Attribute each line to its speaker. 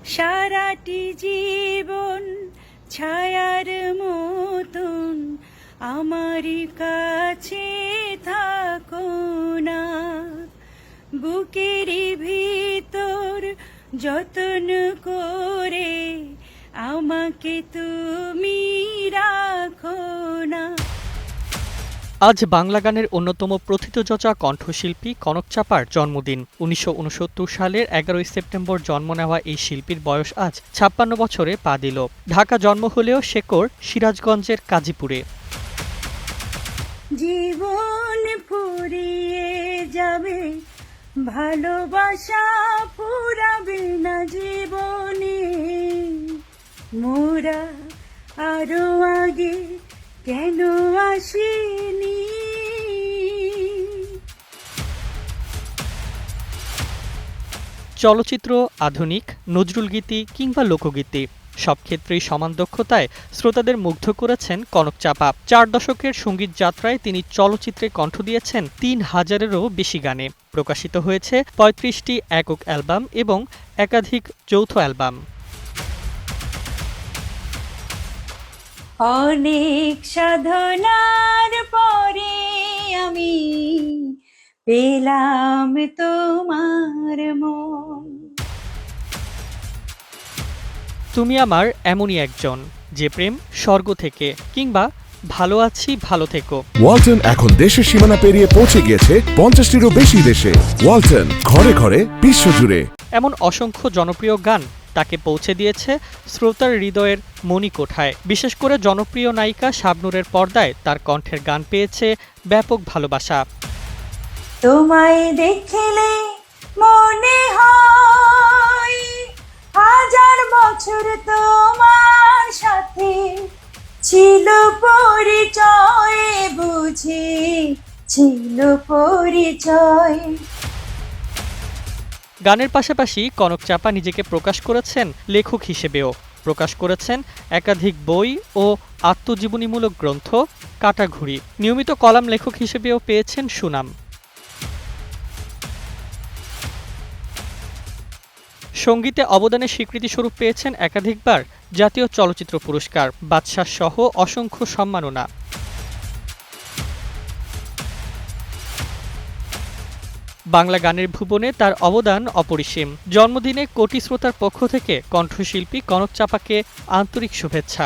Speaker 1: সারাটি জীবন ছায়ার মতন আমারই কাছে থাকো না, বুকেরই ভিতর যতন করে আমাকে তুমি রাখো না।
Speaker 2: আজ বাংলা গানের অন্যতম প্রথিতযশা কণ্ঠশিল্পী কনক চাঁপার জন্মদিন। ১৯৬৯ সালের ১১ সেপ্টেম্বর জন্ম নেওয়া এই শিল্পীর বয়স আজ ৫৬ বছরে পা দিল। ঢাকা জন্ম হলেও শেকড় সিরাজগঞ্জের কাজীপুরে।
Speaker 1: জীবন ফুরিয়ে যাবে, ভালোবাসা ফুরাবে না জীবনে, মোরা আরো আগে কেন আসিনি।
Speaker 2: চলচ্চিত্র, আধুনিক, নজরুলগীতি কিংবা লোকগীতি সব ক্ষেত্রেই সমান দক্ষতায় শ্রোতাদের মুগ্ধ করেছেন কনক চাঁপা। ৪ দশকের সঙ্গীত যাত্রায় তিনি চলচ্চিত্রে কণ্ঠ দিয়েছেন ৩,০০০-এরও বেশি গানে। প্রকাশিত হয়েছে ৩৫টি একক অ্যালবাম এবং একাধিক যৌথ অ্যালবাম।
Speaker 1: অনেক সাধনার পরে আমি পেলাম তোমার মন।
Speaker 2: তুমি আমার এমনই একজন, যে প্রেম স্বর্গ থেকে, কিংবা ভালো আছি ভালো থেকো।
Speaker 3: ওয়ালটন এখন দেশের সীমানা পেরিয়ে পৌঁছে গিয়েছে ৫০টিরও বেশি দেশে। ওয়ালটন, ঘরে ঘরে বিশ্বজুড়ে।
Speaker 2: এমন অসংখ্য জনপ্রিয় গান তাকে পৌঁছে দিয়েছে শ্রোতার হৃদয়ের মণিকোঠায়। বিশেষ করে জনপ্রিয় নায়িকা শাবনূরের পর্দায় তার কণ্ঠের গান পেয়েছে ব্যাপক ভালোবাসা।
Speaker 1: তোমায় দেখলে মনে হয় হাজার বছর তোমার সাথে ছিল পরিচয়, বুঝি ছিল পরিচয়।
Speaker 2: গানের পাশাপাশি কনক চাঁপা নিজেকে প্রকাশ করেছেন লেখক হিসেবেও। প্রকাশ করেছেন একাধিক বই ও আত্মজীবনীমূলক গ্রন্থ, কাটাঘুড়ি। নিয়মিত কলাম লেখক হিসেবেও পেয়েছেন সুনাম। সঙ্গীতে অবদানের স্বীকৃতিস্বরূপ পেয়েছেন একাধিকবার জাতীয় চলচ্চিত্র পুরস্কার, বাদশাহ সহ অসংখ্য সম্মাননা। বাংলা গানের ভুবনে তার অবদান অপরিসীম। জন্মদিনে কোটি শ্রোতার পক্ষ থেকে কণ্ঠশিল্পী কনক চাঁপাকে আন্তরিক শুভেচ্ছা।